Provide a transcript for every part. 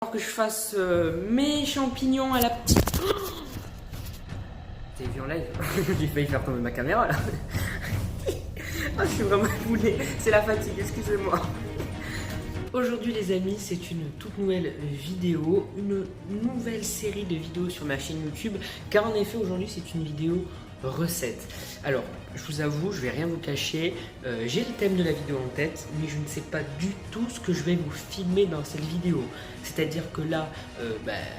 falloir que je fasse mes champignons à la petite... T'as vu en live? J'ai failli faire tomber ma caméra là. Ah, je suis vraiment boulé, c'est la fatigue, excusez-moi. Aujourd'hui les amis, c'est une toute nouvelle vidéo, une nouvelle série de vidéos sur ma chaîne YouTube, car en effet aujourd'hui c'est une vidéo recette. Alors je vous avoue, je vais rien vous cacher, j'ai le thème de la vidéo en tête, mais je ne sais pas du tout ce que je vais vous filmer dans cette vidéo. C'est-à-dire que là,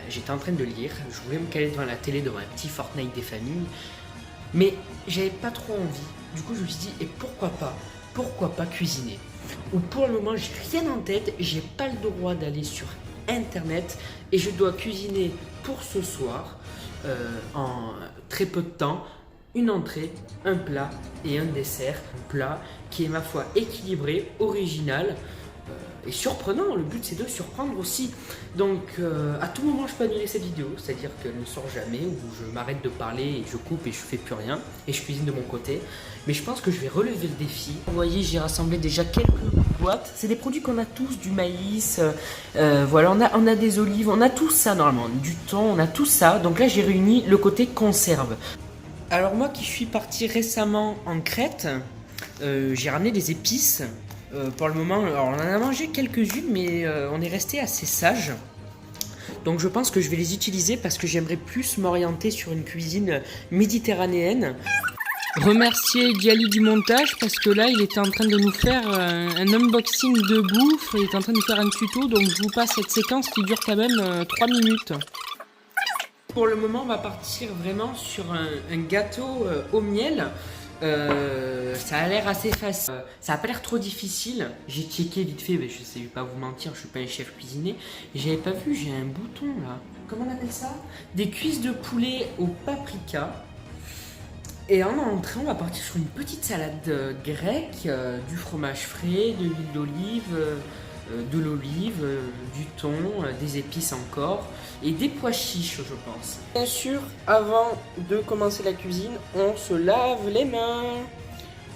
j'étais en train de lire, je voulais me caler devant la télé, devant un petit Fortnite des familles, mais j'avais pas trop envie. Du coup je me suis dit, et pourquoi pas cuisiner? Ou pour le moment j'ai rien en tête, j'ai pas le droit d'aller sur internet et je dois cuisiner pour ce soir en très peu de temps une entrée, un plat et un dessert. Un plat qui est ma foi équilibré, original et surprenant. Le but c'est de surprendre aussi. Donc à tout moment je peux annuler cette vidéo, c'est-à-dire qu'elle ne sort jamais, ou je m'arrête de parler et je coupe et je fais plus rien et je cuisine de mon côté. Mais je pense que je vais relever le défi. Vous voyez, j'ai rassemblé déjà quelques boîtes. C'est des produits qu'on a tous, du maïs, voilà, on a des olives, on a tout ça normalement, du thon, on a tout ça. Donc là j'ai réuni le côté conserve. Alors moi qui suis parti récemment en Crète, j'ai ramené des épices. Pour le moment, alors on en a mangé quelques-unes, mais on est resté assez sage. Donc je pense que je vais les utiliser parce que j'aimerais plus m'orienter sur une cuisine méditerranéenne. Remercier Diali du montage parce que là il était en train de nous faire un unboxing de bouffe, il était en train de nous faire un tuto, donc je vous passe cette séquence qui dure quand même 3 minutes. Pour le moment on va partir vraiment sur un gâteau au miel. Ça a l'air assez facile, ça a pas l'air trop difficile. J'ai checké vite fait, mais je sais pas vous mentir, je suis pas un chef cuisinier. J'avais pas vu, j'ai un bouton là, comment on appelle ça? Des cuisses de poulet au paprika. Et en entrée, on va partir sur une petite salade grecque, du fromage frais, de l'huile d'olive, de l'olive, du thon, des épices encore et des pois chiches, je pense. Bien sûr, avant de commencer la cuisine, on se lave les mains.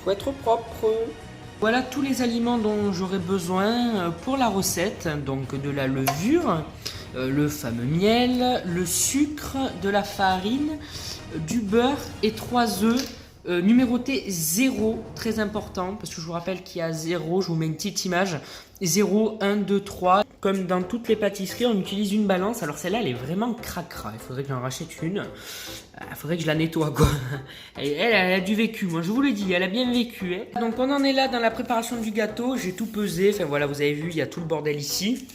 Faut être propre. Voilà tous les aliments dont j'aurai besoin pour la recette. Donc de la levure, le fameux miel, le sucre, de la farine, du beurre et 3 œufs numérotés 0, très important parce que je vous rappelle qu'il y a 0, je vous mets une petite image, 0, 1, 2, 3. Comme dans toutes les pâtisseries, on utilise une balance. Alors celle-là, elle est vraiment cracra. Il faudrait que j'en rachète une. Il faudrait que je la nettoie, quoi. Elle a du vécu, moi je vous le dis, elle a bien vécu. Hein. Donc on en est là dans la préparation du gâteau. J'ai tout pesé. Enfin voilà, vous avez vu, il y a tout le bordel ici.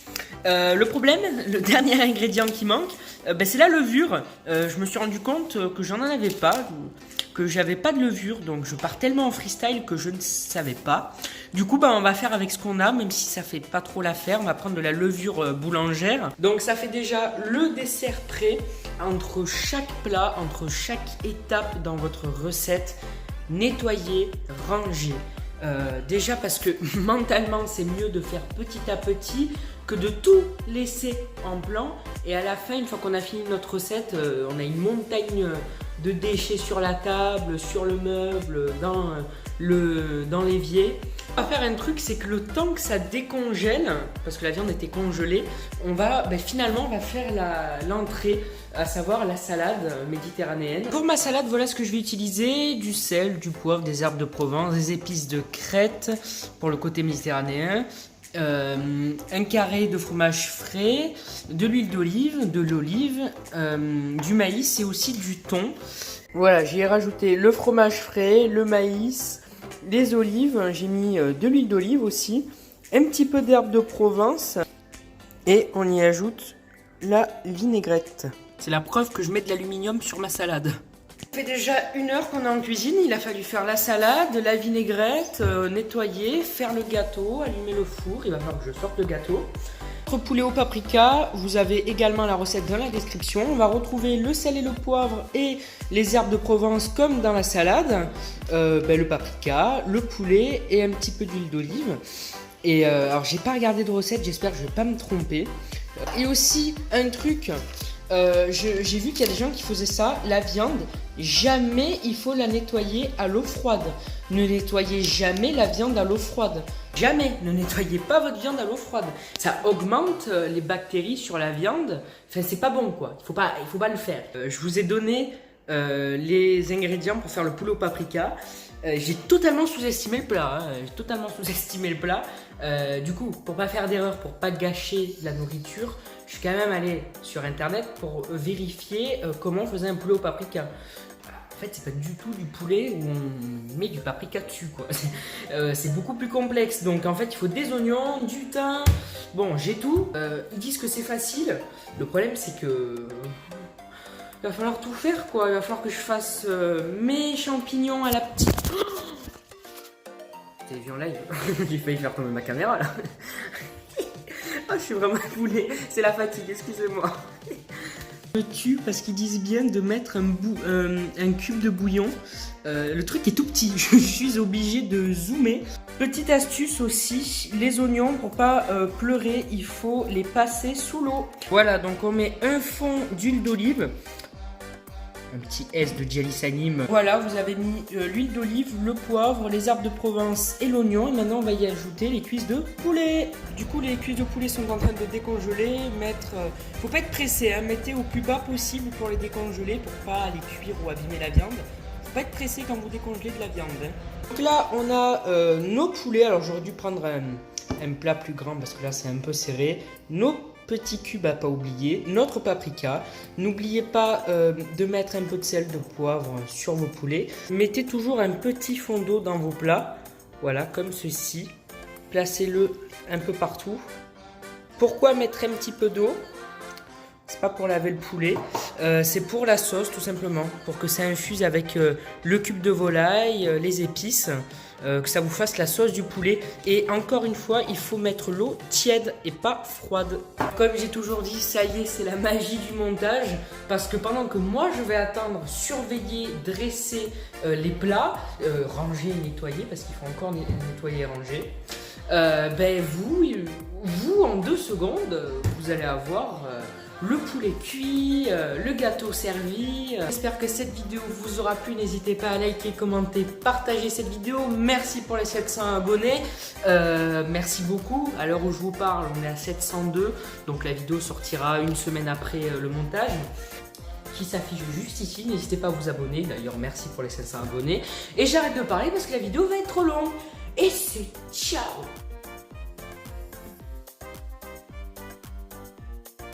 Le problème, le dernier ingrédient qui manque, c'est la levure. Je me suis rendu compte que j'en avais pas. Que j'avais pas de levure, donc je pars tellement en freestyle que je ne savais pas. Du coup on va faire avec ce qu'on a, même si ça fait pas trop l'affaire. On va prendre de la levure boulangère. Donc ça fait déjà le dessert prêt. Entre chaque plat, entre chaque étape dans votre recette, nettoyer, ranger. Déjà parce que mentalement c'est mieux de faire petit à petit que de tout laisser en plan, et à la fin, une fois qu'on a fini notre recette, on a une montagne de déchets sur la table, sur le meuble, dans l'évier. On va faire un truc, c'est que le temps que ça décongèle, parce que la viande était congelée, finalement on va faire l'entrée, à savoir la salade méditerranéenne. Pour ma salade, voilà ce que je vais utiliser: du sel, du poivre, des herbes de Provence, des épices de Crète pour le côté méditerranéen, un carré de fromage frais, de l'huile d'olive, de l'olive, du maïs et aussi du thon. Voilà, j'y ai rajouté le fromage frais, le maïs, les olives, j'ai mis de l'huile d'olive aussi, un petit peu d'herbe de Provence et on y ajoute la vinaigrette. C'est la preuve que je mets de l'aluminium sur ma salade. Ça fait déjà 1 heure qu'on est en cuisine, il a fallu faire la salade, la vinaigrette, nettoyer, faire le gâteau, allumer le four, il va falloir que je sorte le gâteau. Notre poulet au paprika, vous avez également la recette dans la description. On va retrouver le sel et le poivre et les herbes de Provence comme dans la salade. Le paprika, le poulet et un petit peu d'huile d'olive. Et alors j'ai pas regardé de recette, j'espère que je vais pas me tromper. Et aussi un truc, j'ai vu qu'il y a des gens qui faisaient ça, la viande, jamais il faut la nettoyer à l'eau froide. Ne nettoyez jamais la viande à l'eau froide. Jamais ne nettoyez pas votre viande à l'eau froide. Ça augmente les bactéries sur la viande. Enfin, c'est pas bon quoi. Il faut pas le faire. Je vous ai donné les ingrédients pour faire le poulet au paprika. J'ai totalement sous-estimé le plat. J'ai totalement sous-estimé le plat. Du coup, pour pas faire d'erreur, pour pas gâcher la nourriture, je suis quand même allé sur internet pour vérifier comment on faisait un poulet au paprika. En fait, c'est pas du tout du poulet où on met du paprika dessus, quoi. C'est beaucoup plus complexe. Donc, en fait, il faut des oignons, du thym. Bon, j'ai tout. Ils disent que c'est facile. Le problème, c'est que il va falloir tout faire, quoi. Il va falloir que je fasse mes champignons à la petite. T'as vu en live? J'ai failli faire tomber ma caméra là. Ah, je suis vraiment éboulé. C'est la fatigue, excusez-moi. Je me tue parce qu'ils disent bien de mettre un cube de bouillon. Le truc est tout petit, je suis obligé de zoomer. Petite astuce aussi, les oignons pour pas pleurer, il faut les passer sous l'eau. Voilà, donc on met un fond d'huile d'olive. Un petit S de Jelly. Voilà, vous avez mis l'huile d'olive, le poivre, les herbes de Provence et l'oignon. Et maintenant, on va y ajouter les cuisses de poulet. Du coup, les cuisses de poulet sont en train de décongeler. Faut pas être pressé, hein. Mettez au plus bas possible pour les décongeler, pour pas les cuire ou abîmer la viande. Faut pas être pressé quand vous décongelez de la viande, hein. Donc là, on a nos poulets. Alors, j'aurais dû prendre un plat plus grand parce que là, c'est un peu serré. Nos petits cubes à pas oublier, notre paprika. N'oubliez pas de mettre un peu de sel, de poivre sur vos poulets. Mettez toujours un petit fond d'eau dans vos plats, voilà, comme ceci. Placez-le un peu partout. Pourquoi mettre un petit peu d'eau? C'est pas pour laver le poulet, c'est pour la sauce tout simplement, pour que ça infuse avec le cube de volaille, les épices, que ça vous fasse la sauce du poulet. Et encore une fois, il faut mettre l'eau tiède et pas froide. Comme j'ai toujours dit, ça y est, c'est la magie du montage, parce que pendant que moi je vais attendre, surveiller, dresser les plats, ranger et nettoyer, parce qu'il faut encore nettoyer et ranger, ben vous en 2 secondes, vous allez avoir le poulet cuit, le gâteau servi. J'espère que cette vidéo vous aura plu. N'hésitez pas à liker, commenter, partager cette vidéo. Merci pour les 700 abonnés. Merci beaucoup. À l'heure où je vous parle, on est à 702. Donc la vidéo sortira une semaine après le montage, qui s'affiche juste ici. N'hésitez pas à vous abonner. D'ailleurs, merci pour les 700 abonnés. Et j'arrête de parler parce que la vidéo va être trop longue. Et c'est ciao!